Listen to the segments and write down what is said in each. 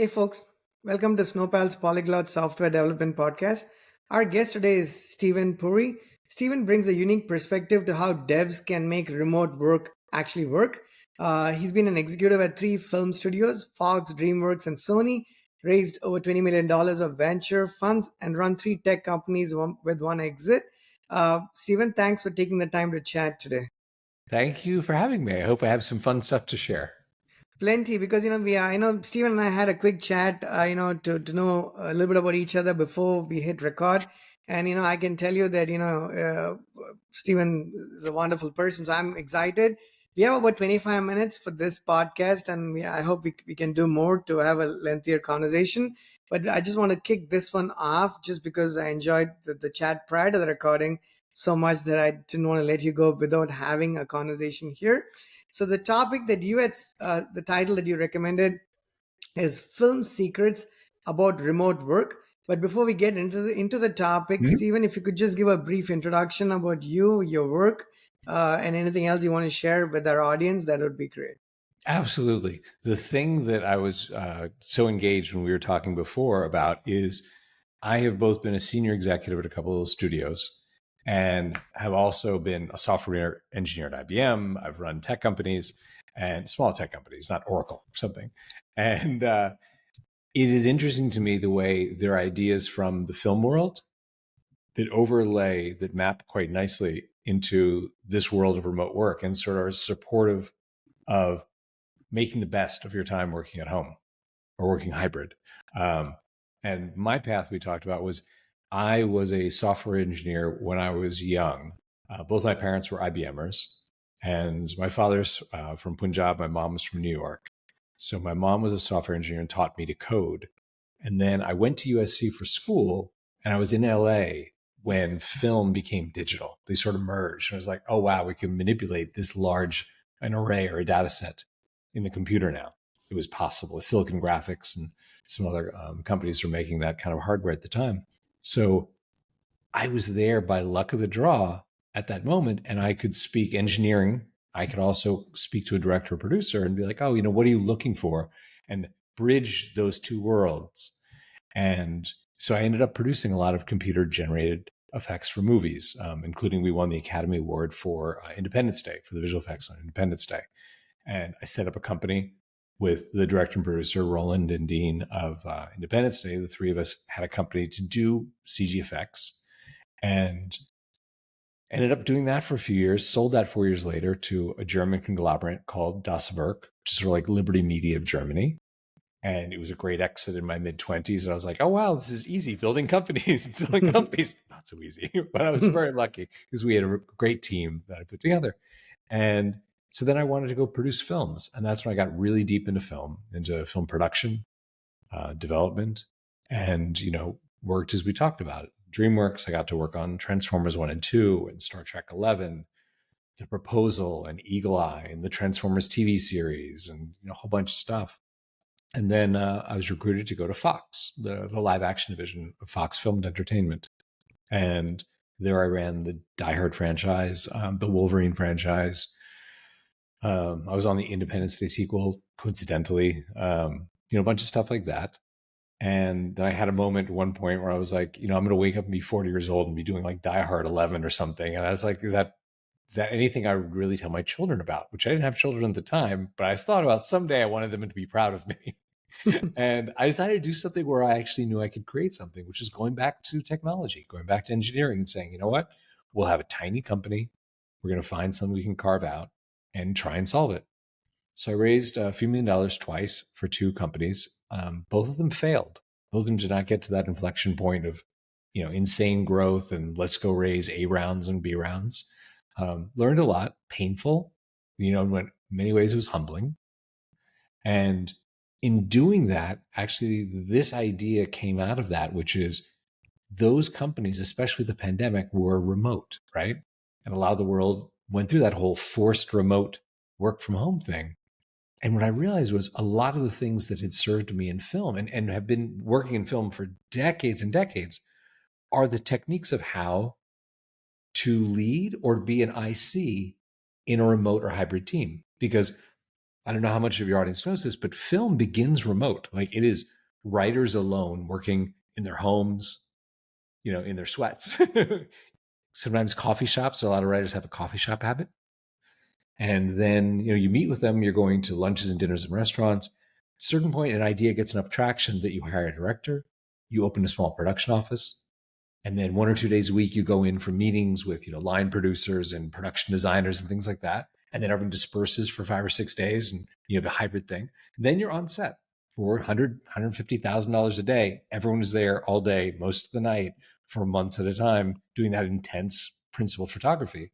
Hey folks, welcome to Snowpal's Polyglot Software Development Podcast. Our guest today is Stephen Puri. Stephen brings a unique perspective to how devs can make remote work actually work. He's been an executive at three film studios, Fox, DreamWorks, and Sony, raised over $20 million of venture funds, and run three tech companies with one exit. Stephen, thanks for taking the time to chat today. Thank you for having me. I hope I have some fun stuff to share. Plenty, because we are. Steven and I had a quick chat. To know a little bit about each other before we hit record, and I can tell you that Steven is a wonderful person. So I'm excited. We have about 25 minutes for this podcast, and I hope we can do more to have a lengthier conversation. But I just want to kick this one off, just because I enjoyed the chat prior to the recording so much that I didn't want to let you go without having a conversation here. So the topic that the title that you recommended is Film Secrets about Remote Work. But before we get into the topic, Mhm. Stephen, if you could just give a brief introduction about you, your work, and anything else you want to share with our audience, that would be great. Absolutely. The thing that I was so engaged when we were talking before about is I have both been a senior executive at a couple of those studios and have also been a software engineer at IBM. I've run tech companies and small tech companies, not Oracle or something. And it is interesting to me the way there are ideas from the film world that overlay, that map quite nicely into this world of remote work and sort of are supportive of making the best of your time working at home or working hybrid. And my path we talked about was I was a software engineer when I was young. Both my parents were IBMers, and my father's from Punjab, my mom was from New York. So my mom was a software engineer and taught me to code. And then I went to USC for school, and I was in LA when film became digital. They sort of merged. And I was like, oh, wow, we can manipulate this large an array or a data set in the computer now. It was possible. Silicon Graphics and some other companies were making that kind of hardware at the time. So I was there by luck of the draw at that moment, and I could speak engineering. I could also speak to a director or producer and be like, oh, what are you looking for? And bridge those two worlds. And so I ended up producing a lot of computer generated effects for movies, including we won the Academy Award for Independence Day, for the visual effects on Independence Day. And I set up a company with the director and producer, Roland and Dean of Independence Day. The three of us had a company to do CG effects and ended up doing that for a few years, sold that 4 years later to a German conglomerate called Das Werk, which is sort of like Liberty Media of Germany. And it was a great exit in my mid-20s. And I was like, oh, wow, this is easy, building companies and selling companies. Not so easy, but I was very lucky because we had a great team that I put together. And so then I wanted to go produce films. And that's when I got really deep into film production, development, and, worked as we talked about it. DreamWorks, I got to work on Transformers 1 and 2 and Star Trek 11, The Proposal and Eagle Eye and the Transformers TV series and a whole bunch of stuff. And then I was recruited to go to Fox, the live action division of Fox Film and Entertainment. And there I ran the Die Hard franchise, the Wolverine franchise. I was on the Independence Day sequel, coincidentally, a bunch of stuff like that. And then I had a moment at one point where I was like, I'm going to wake up and be 40 years old and be doing like Die Hard 11 or something. And I was like, is that anything I would really tell my children about? Which I didn't have children at the time, but I thought about someday I wanted them to be proud of me. And I decided to do something where I actually knew I could create something, which is going back to technology, going back to engineering and saying, you know what, we'll have a tiny company. We're going to find something we can carve out and try and solve it. So I raised a few $1 million twice for two companies. Both of them failed. Both of them did not get to that inflection point of, insane growth and let's go raise A rounds and B rounds. Learned a lot, painful, in many ways it was humbling. And in doing that, actually, this idea came out of that, which is those companies, especially the pandemic, were remote, right? And a lot of the world went through that whole forced remote work from home thing. And what I realized was a lot of the things that had served me in film and have been working in film for decades and decades are the techniques of how to lead or be an IC in a remote or hybrid team. Because I don't know how much of your audience knows this, but film begins remote. Like it is writers alone working in their homes, in their sweats. Sometimes coffee shops. So a lot of writers have a coffee shop habit. And then, you meet with them, you're going to lunches and dinners and restaurants. At a certain point, an idea gets enough traction that you hire a director, you open a small production office, and then 1 or 2 days a week you go in for meetings with line producers and production designers and things like that. And then everyone disperses for 5 or 6 days, and you have a hybrid thing. And then you're on set for $150,000 a day. Everyone is there all day, most of the night, for months at a time, doing that intense principal photography.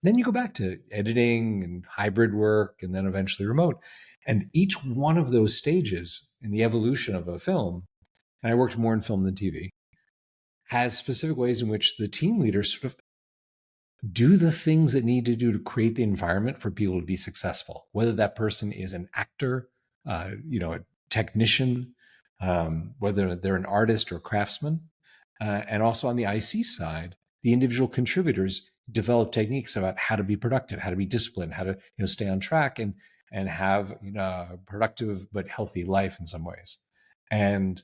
Then you go back to editing and hybrid work, and then eventually remote. And each one of those stages in the evolution of a film, and I worked more in film than TV, has specific ways in which the team leaders sort of do the things that need to do to create the environment for people to be successful, whether that person is an actor, a technician, whether they're an artist or a craftsman. And also on the IC side, the individual contributors develop techniques about how to be productive, how to be disciplined, how to stay on track and have a productive but healthy life in some ways. And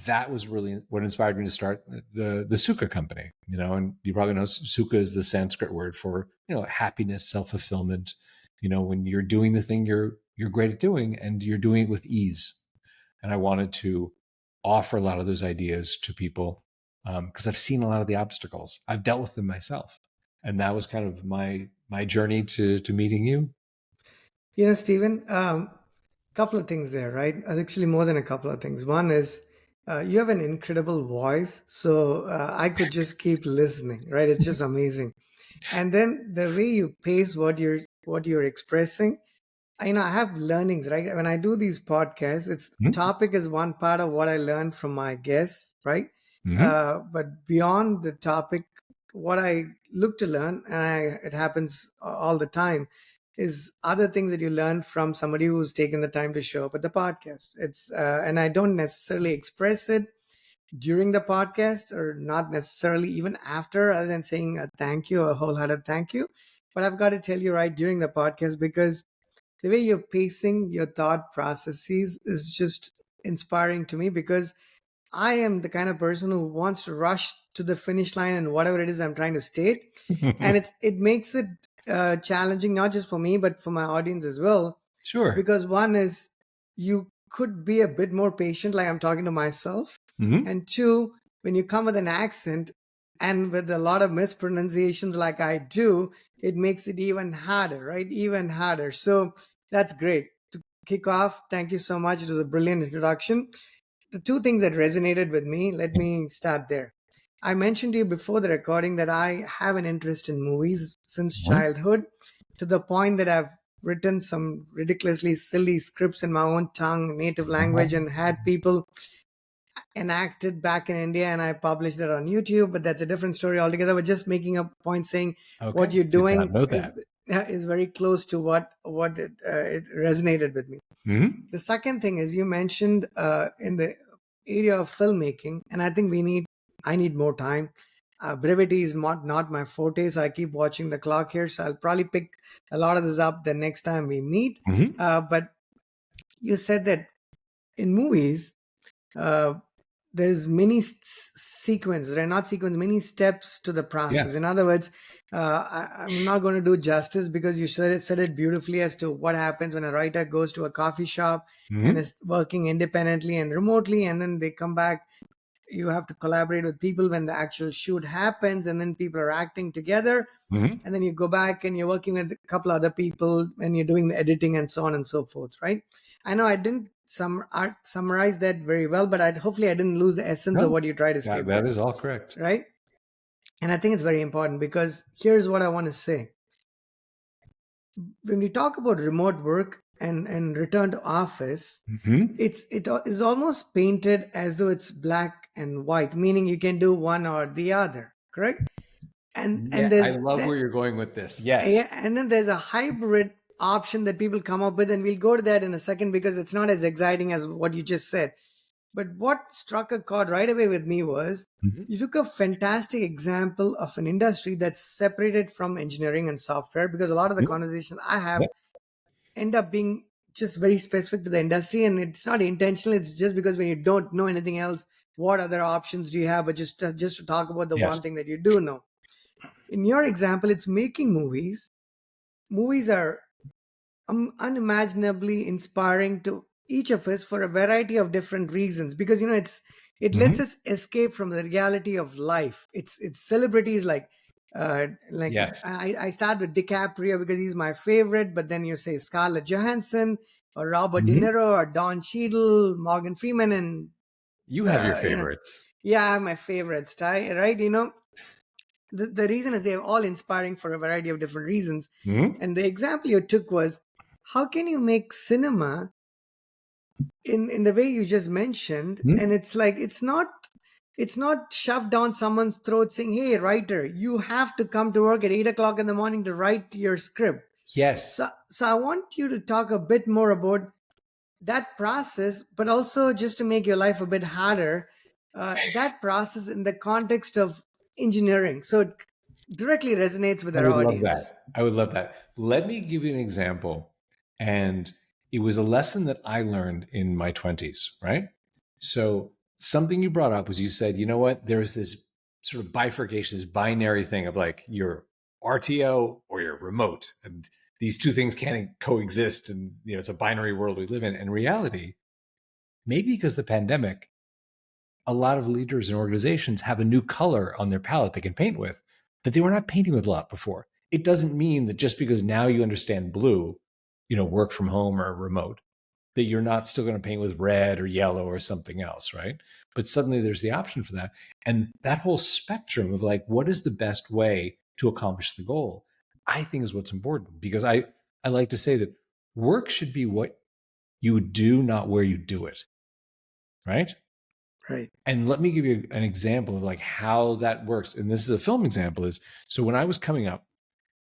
that was really what inspired me to start the Sukha company. And you probably know Sukha is the Sanskrit word for happiness, self-fulfillment. When you're doing the thing you're great at doing, and you're doing it with ease. And I wanted to offer a lot of those ideas to people because I've seen a lot of the obstacles. I've dealt with them myself, and that was kind of my journey to meeting you. Stephen, couple of things there, right? Actually, more than a couple of things. One is you have an incredible voice, so I could just keep listening, right? It's just amazing. And then the way you pace what you're expressing, I have learnings, right? When I do these podcasts, it's Mm-hmm. topic is one part of what I learned from my guests, right? Mm-hmm. But beyond the topic, what I look to learn, and it happens all the time, is other things that you learn from somebody who's taken the time to show up at the podcast. And I don't necessarily express it during the podcast, or not necessarily even after, other than saying a thank you, a wholehearted thank you. But I've got to tell you right during the podcast, because the way you're pacing your thought processes is just inspiring to me, because I am the kind of person who wants to rush to the finish line and whatever it is I'm trying to state. And it makes it challenging, not just for me, but for my audience as well. Sure. Because one is, you could be a bit more patient, like I'm talking to myself. Mm-hmm. And two, when you come with an accent and with a lot of mispronunciations like I do, it makes it even harder, right? Even harder. So that's great. To kick off, thank you so much. It was a brilliant introduction. The two things that resonated with me, let me start there. I mentioned to you before the recording that I have an interest in movies since childhood, to the point that I've written some ridiculously silly scripts in my own tongue, native language, and had people enacted back in India, and I published that on YouTube. But that's a different story altogether. But just making a point, saying what Okay. you're Did not doing know is that. very close to what it resonated with me. Mm-hmm. The second thing is, you mentioned in the area of filmmaking, and I think I need more time. Brevity is not my forte, so I keep watching the clock here. So I'll probably pick a lot of this up the next time we meet. Mm-hmm. But you said that in movies, uh, there's many sequences, there are not sequence, many steps to the Yeah. process. In other words, I'm not going to do justice, because you said it beautifully as to what happens when a writer goes to a coffee shop and Mm-hmm. is working independently and remotely, and then they come back. You have to collaborate with people when the actual shoot happens, and then people are acting together, Mm-hmm. and then you go back and you're working with a couple other people and you're doing the editing and so on and so forth, right? I know I didn't summarize that very well, but hopefully I didn't lose the essence of No, what you try to that, state that there, is all correct. right? And I think it's very important, because here's what I want to say. When we talk about remote work and return to office, Mm-hmm. it is almost painted as though it's black and white, meaning you can do one or the other, correct? And Yeah, I there's love where that. you're going with this. Yes. Yeah, and then there's a hybrid option that people come up with, and we'll go to that in a second, because it's not as exciting as what you just said. But what struck a chord right away with me was, Mm-hmm. you took a fantastic example of an industry that's separated from engineering and software, because a lot of the conversations I have Yep. end up being just very specific to the industry, and it's not intentional. It's just because when you don't know anything else, what other options do you have? But just to talk about the Yes. one thing that you do know. In your example, it's making movies. Movies are unimaginably inspiring to each of us for a variety of different reasons, because it lets Hmm. us escape from the reality of life. It's celebrities like Yes. I start with DiCaprio because he's my favorite, but then you say Scarlett Johansson or Robert De Hmm. Niro or Don Cheadle, Morgan Freeman, and You have your you know favorites. yeah, my favorites, right? The reason is they're all inspiring for a variety of different reasons. Hmm. And the example you took was, how can you make cinema in the way you just mentioned? And it's like it's not shoved down someone's throat saying, hey, writer, you have to come to work at 8 o'clock in the morning to write your script. Yes. So I want you to talk a bit more about that process, but also just to make your life a bit harder, that process in the context of engineering. So it directly resonates with I our would love audience. that. I would love that. Let me give you an example. And it was a lesson that I learned in my 20s, right? So, something you brought up was you said, you know what? There's this sort of bifurcation, this binary thing of like your RTO or your remote. And these two things can't coexist. And, it's a binary world we live in. In reality, maybe because the pandemic, a lot of leaders and organizations have a new color on their palette they can paint with that they were not painting with a lot before. It doesn't mean that just because now you understand blue, work from home or remote, that you're not still going to paint with red or yellow or something else, right? But suddenly there's the option for that. And that whole spectrum of like, what is the best way to accomplish the goal? I think is what's important because I like to say that work should be what you do, not where you do it, right? Right. And let me give you an example of like how that works. And this is a film example is so when I was coming up,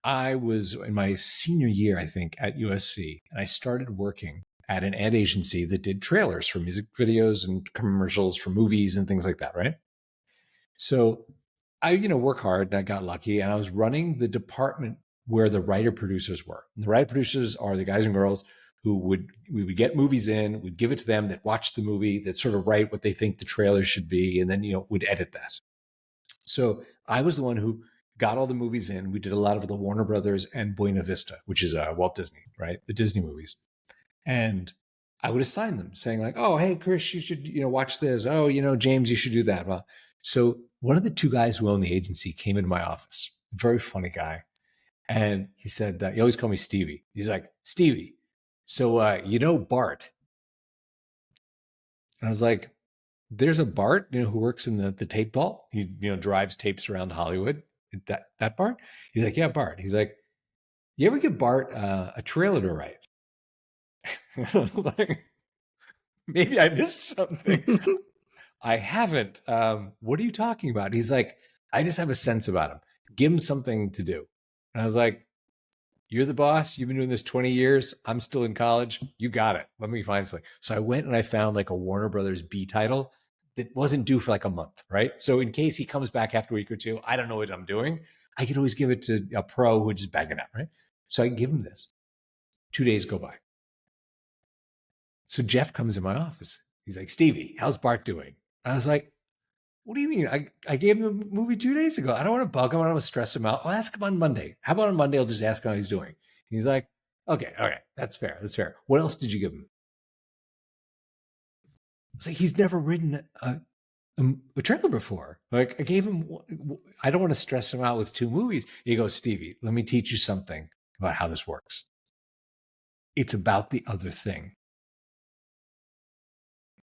I was in my senior year, I think, at USC, and I started working at an ad agency that did trailers for music videos and commercials for movies and things like that, right? So I, work hard and I got lucky and I was running the department where the writer producers were. And the writer producers are the guys and girls who we would get movies in, we'd give it to them that watch the movie, that sort of write what they think the trailer should be, and then would edit that. So I was the one who got all the movies in. We did a lot of the Warner Brothers and Buena Vista, which is Walt Disney, right? The Disney movies. And I would assign them saying like, oh, hey, Chris, you should, watch this. Oh, James, you should do that. Well, so one of the two guys who owned the agency came into my office, very funny guy. And he said, he always called me Stevie. He's like, Stevie, so, Bart. And I was like, there's a Bart, who works in the tape vault. He, drives tapes around Hollywood. That Bart? He's like, yeah, Bart. He's like, you ever give Bart a trailer to write? I was like, maybe I missed something. I haven't. What are you talking about? He's like, I just have a sense about him. Give him something to do. And I was like, you're the boss. You've been doing this 20 years. I'm still in college. You got it. Let me find something. So I went and I found like a Warner Brothers B title that wasn't due for like a month, right? So in case he comes back after a week or two, I don't know what I'm doing. I could always give it to a pro who just bang it out, right? So I give him this. 2 days go by. So Jeff comes in my office. He's like, Stevie, how's Bart doing? I was like, what do you mean? I gave him the movie 2 days ago. I don't want to bug him. I don't want to stress him out. I'll ask him on Monday. How about on Monday? I'll just ask him how he's doing. He's like, okay, that's fair. That's fair. What else did you give him? I was like, he's never written a trailer before. Like I gave him, I don't want to stress him out with two movies. He goes, Stevie, let me teach you something about how this works. It's about the other thing.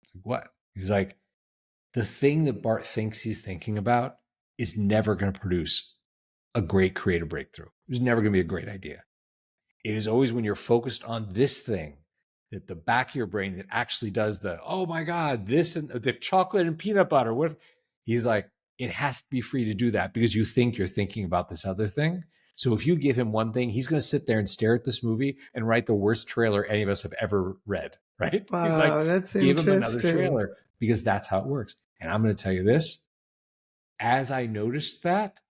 It's like, what? He's like, the thing that Bart thinks he's thinking about is never going to produce a great creative breakthrough. It's never going to be a great idea. It is always when you're focused on this thing that the back of your brain that actually does the, oh my God, this and the chocolate and peanut butter. What if he's like, it has to be free to do that because you think you're thinking about this other thing. So if you give him one thing, he's going to sit there and stare at this movie and write the worst trailer any of us have ever read, right? He's like, Wow, that's give him another interesting. trailer because that's how it works. And I'm going to tell you this, as I noticed that,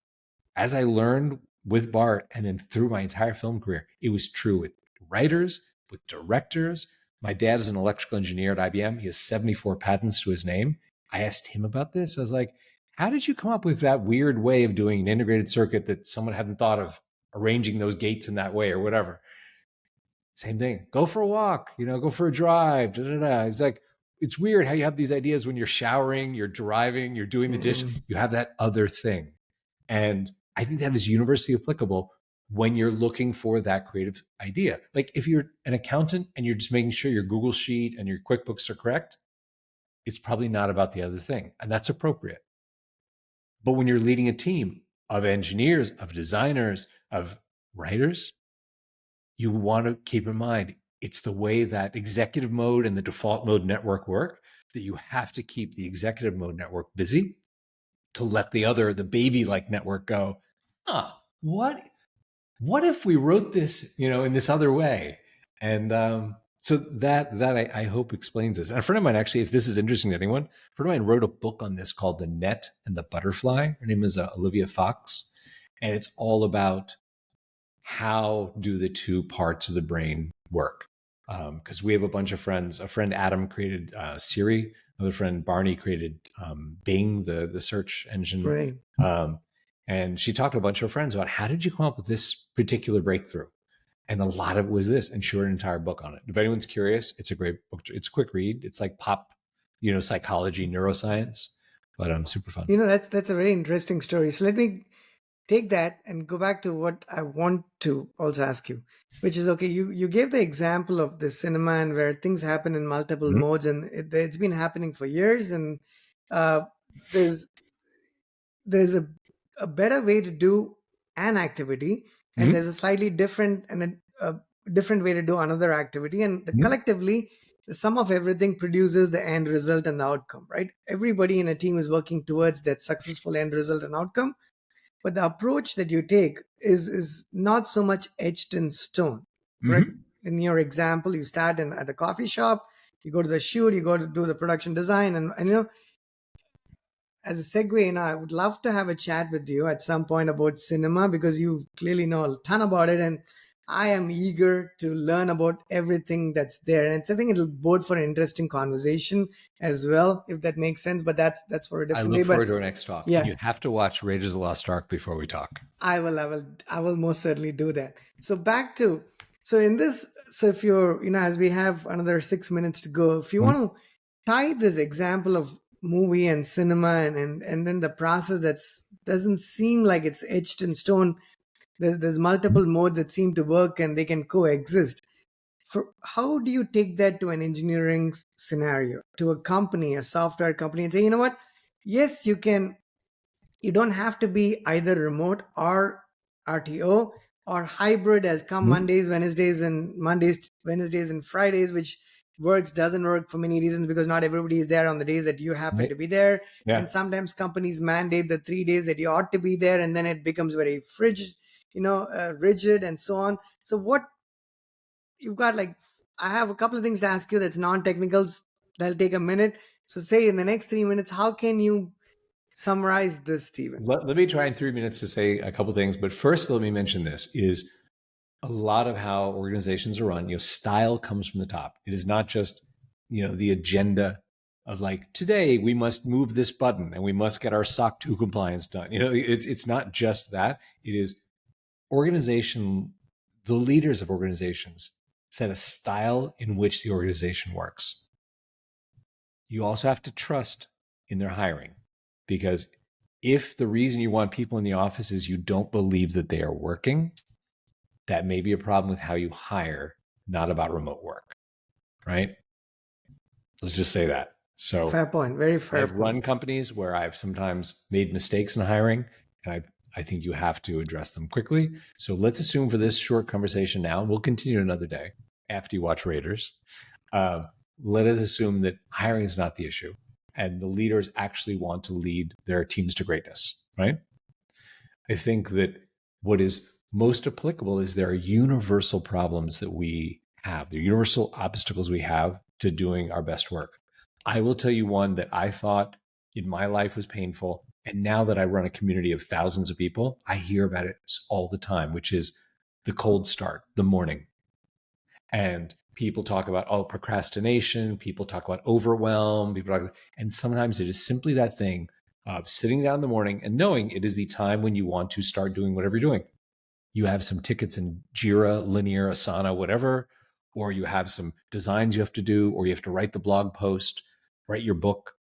as I learned with Bart and then through my entire film career, it was true with writers, with directors. My dad is an electrical engineer at IBM. He has 74 patents to his name. I asked him about this. I was like, how did you come up with that weird way of doing an integrated circuit that someone hadn't thought of arranging those gates in that way or whatever? Same thing. Go for a walk, go for a drive. Da, da, da. It's like, it's weird how you have these ideas when you're showering, you're driving, you're doing the dish, Mm. you have that other thing. And I think that is universally applicable when you're looking for that creative idea. Like if you're an accountant and you're just making sure your Google Sheet and your QuickBooks are correct, it's probably not about the other thing. And that's appropriate. But when you're leading a team of engineers, of designers, of writers, you want to keep in mind it's the way that executive mode and the default mode network work that you have to keep the executive mode network busy to let the baby like network go, what if we wrote this, in this other way? And so that I hope explains this. And a friend of mine, actually, if this is interesting to anyone, a friend of mine wrote a book on this called The Net and the Butterfly. Her name is Olivia Fox. And it's all about how do the two parts of the brain work. Because we have a bunch of friends. A friend, Adam, created Siri. Another friend, Barney, created Bing, the search engine. Right. And she talked to a bunch of friends about how did you come up with this particular breakthrough? And a lot of it was this, and she wrote an entire book on it. If anyone's curious, it's a great book. It's a quick read. It's like pop, psychology, neuroscience, but super fun. That's a very interesting story. So let me take that and go back to what I want to also ask you, which is, okay, you gave the example of the cinema and where things happen in multiple Mhm. modes, and it's been happening for years, and uh, there's there's a better way to do an activity, and Mhm. there's a slightly different and a different way to do another activity, and Mhm. collectively the sum of everything produces the end result and the outcome, right? Everybody in a team is working towards that successful end result and outcome, but the approach that you take is not so much etched in stone, correct? Mhm. In your example, you start at the coffee shop, you go to the shoot, you go to do the production design, and as a segue, I would love to have a chat with you at some point about cinema, because you clearly know a ton about it, and I am eager to learn about everything that's there. And I think it'll bode for an interesting conversation as well, if that makes sense. But that's for a I different day. look But forward to our next talk. And yeah, you have to watch Raiders of the Lost Ark before we talk. I will most certainly do that. So back to, so in this, so if you're, as we have another 6 minutes to go, if you want Mhm. to tie this example of movie and cinema, and then the process that's doesn't seem like it's etched in stone. There's multiple modes that seem to work and they can coexist. For how do you take that to an engineering scenario, to a company, a software company, and say, you know what? Yes, you don't have to be either remote or RTO or hybrid, as come Mhm. Wednesdays and Fridays, which doesn't work for many reasons, because not everybody is there on the days that you happen Right? to be there. Yeah. And sometimes companies mandate the 3 days that you ought to be there, and then it becomes very rigid and so on. So what you've got, like, I have a couple of things to ask you that's non-technicals, that'll take a minute. So say in the next 3 minutes, how can you summarize this, Stephen? Let me try in 3 minutes to say a couple things. But first, let me mention this is a lot of how organizations are run, style comes from the top. It is not just, the agenda of like, today we must move this button and we must get our SOC 2 compliance done. It's not just that. It is organization, the leaders of organizations set a style in which the organization works. You also have to trust in their hiring, because if the reason you want people in the office is you don't believe that they are working, that may be a problem with how you hire, not about remote work, right? Let's just say that. So Fair point. Very fair I've point. run companies where I've sometimes made mistakes in hiring, and I think you have to address them quickly. So let's assume for this short conversation now, and we'll continue another day after you watch Raiders. Uh, let us assume that hiring is not the issue, and the leaders actually want to lead their teams to greatness, right? I think that what is most applicable is there are universal problems that we have, the universal obstacles we have to doing our best work. I will tell you one that I thought in my life was painful. And now that I run a community of thousands of people, I hear about it all the time, which is the cold start, the morning. And People talk about, oh, procrastination. People talk about overwhelm. And sometimes it is simply that thing of sitting down in the morning and knowing it is the time when you want to start doing whatever you're doing. You have some tickets in Jira, Linear, Asana, whatever, or you have some designs you have to do, or you have to write the blog post, write your book.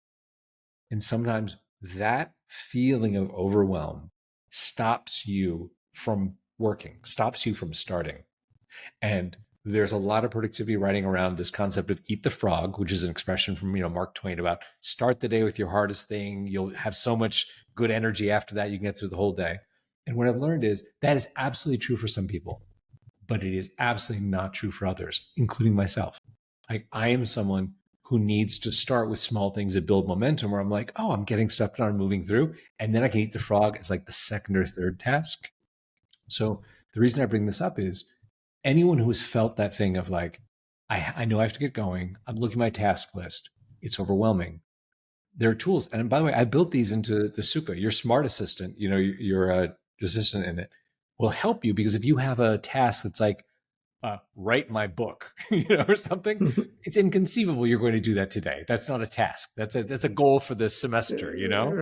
And sometimes that feeling of overwhelm stops you from working, stops you from starting. And there's a lot of productivity writing around this concept of eat the frog, which is an expression from Mark Twain about start the day with your hardest thing. You'll have so much good energy after that. You can get through the whole day. And what I've learned is that is absolutely true for some people, but it is absolutely not true for others, including myself. Like I am someone who needs to start with small things that build momentum where I'm like, oh, I'm getting stuff done, I'm moving through. And then I can eat the frog as like the second or third task. So the reason I bring this up is anyone who has felt that thing of like, I know I have to get going. I'm looking at my task list. It's overwhelming. There are tools. And by the way, I built these into the Suka. Your smart assistant, your assistant in it will help you because if you have a task that's like, write my book, or something, it's inconceivable you're going to do that today. That's not a task. That's a goal for the semester,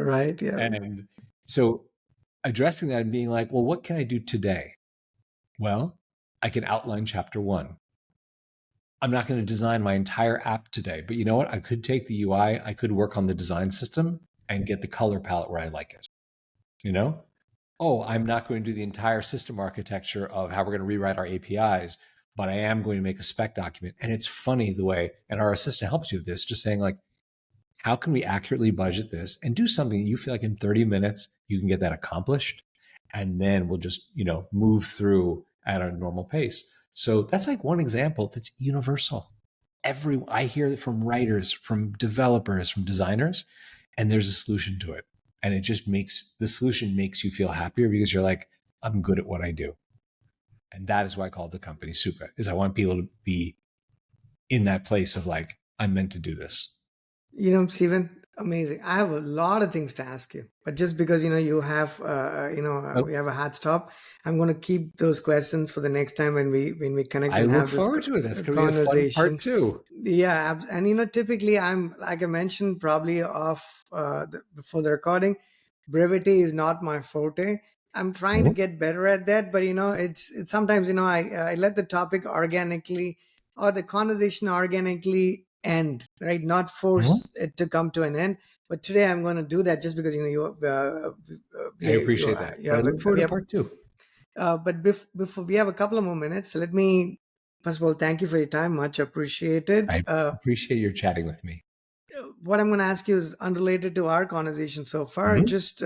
Right. Yeah. And so addressing that and being like, well, what can I do today? Well, I can outline chapter 1. I'm not going to design my entire app today, but you know what? I could take the UI, I could work on the design system and get the color palette where I like it. Oh, I'm not going to do the entire system architecture of how we're going to rewrite our APIs, but I am going to make a spec document. And it's funny the way, and our assistant helps you with this, just saying like, how can we accurately budget this and do something that you feel like in 30 minutes you can get that accomplished? And then we'll just, move through at a normal pace. So that's like one example that's universal. I hear it from writers, from developers, from designers, and there's a solution to it. And the solution makes you feel happier because you're like, I'm good at what I do. And that is why I call the company Suka, is I want people to be in that place of like, I'm meant to do this. Stephen, amazing. I have a lot of things to ask you, but just because you have we have a hard stop, I'm going to keep those questions for the next time when we connect I and look have this forward to it. That's going to be a fun conversation. part too. Yeah, and typically I'm like I mentioned probably off before the recording, brevity is not my forte. I'm trying to get better at that, but it's sometimes I let the topic organically or the conversation organically end, right? Not force it to come to an end. But today I'm going to do that just because I appreciate that. But I look forward to part 2. But before we have a couple of more minutes, let me first of all thank you for your time, much appreciated. I appreciate your chatting with me. What I'm going to ask you is unrelated to our conversation so far. Just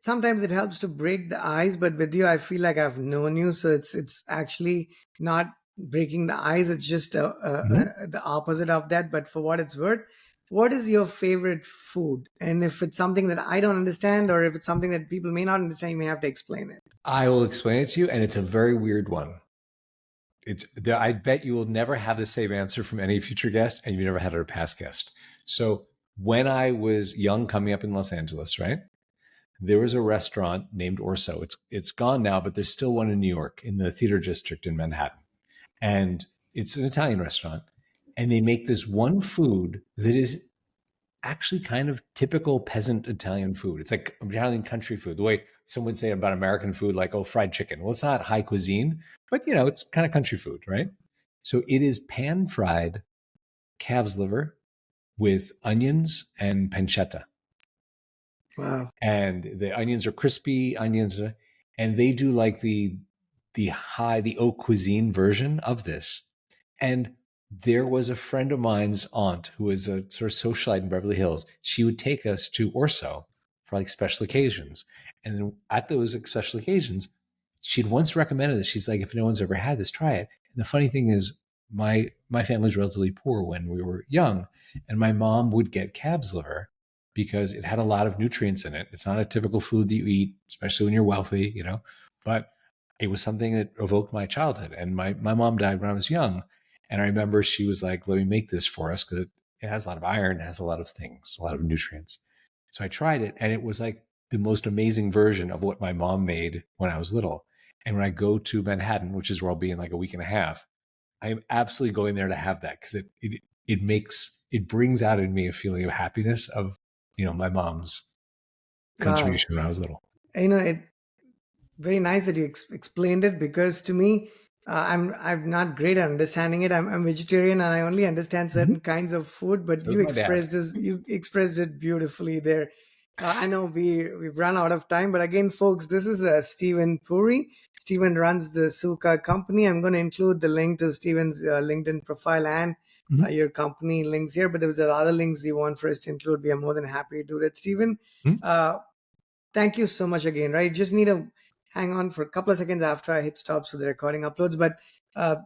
sometimes it helps to break the ice, but with you, I feel like I've known you, so it's actually not breaking the ice. It's just the opposite of that. But for what it's worth, what is your favorite food? And if it's something that I don't understand, or if it's something that people may not understand, you may have to explain it. I will explain it to you, and it's a very weird one. I bet you will never have the same answer from any future guest, and you've never had it a past guest. So when I was young, coming up in Los Angeles, right, there was a restaurant named Orso. It's gone now, but there's still one in New York in the theater district in Manhattan, and it's an Italian restaurant. And they make this one food that is actually kind of typical peasant Italian food. It's like Italian country food, the way some would say about American food, like, oh, fried chicken. Well, it's not high cuisine, but it's kind of country food, right? So it is pan fried calf's liver with onions and pancetta. Wow. And the onions are crispy onions, and they do like the haute cuisine version of this. And there was a friend of mine's aunt who was a sort of socialite in Beverly Hills. She would take us to Orso for like special occasions. And then at those special occasions, she'd once recommended this. She's like, if no one's ever had this, try it. And the funny thing is, my family's relatively poor when we were young, and my mom would get calf's liver because it had a lot of nutrients in it. It's not a typical food that you eat, especially when you're wealthy, but it was something that evoked my childhood. And my mom died when I was young. And I remember she was like, let me make this for us because it has a lot of iron, it has a lot of things, a lot of nutrients. So I tried it, and it was like the most amazing version of what my mom made when I was little. And when I go to Manhattan, which is where I'll be in like a week and a half, I'm absolutely going there to have that because it brings out in me a feeling of happiness of my mom's Wow. contribution when I was little. It very nice that you explained it, because to me, I'm not great at understanding it. I'm vegetarian and I only understand Mhm. certain kinds of food. But So is my dad. you expressed it beautifully there. I know we've run out of time, but again, folks, this is Stephen Puri. Stephen runs the Suka company. I'm going to include the link to Stephen's LinkedIn profile and Mhm. your company links here. But there was other links you want for us to include. We are more than happy to do that, Stephen. Mhm. Uh, Thank you so much again. Right, just need to hang on for a couple of seconds after I hit stop so the recording uploads. But uh,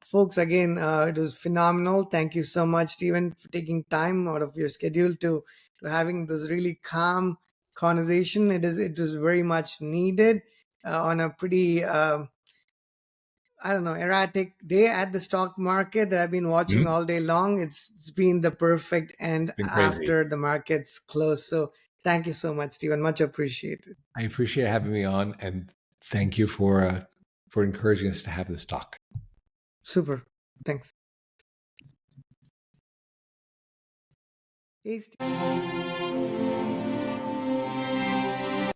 folks, again, it was phenomenal. Thank you so much, Stephen, for taking time out of your schedule to having this really calm conversation. It was very much needed on a pretty I don't know, erratic day at the stock market that I've been watching Mhm. all day long. It's been the perfect end Been crazy. after the markets close. So thank you so much, Stephen. Much appreciated. I appreciate having me on, and thank you for encouraging us to have this talk. Super. Thanks. Hey, Steve.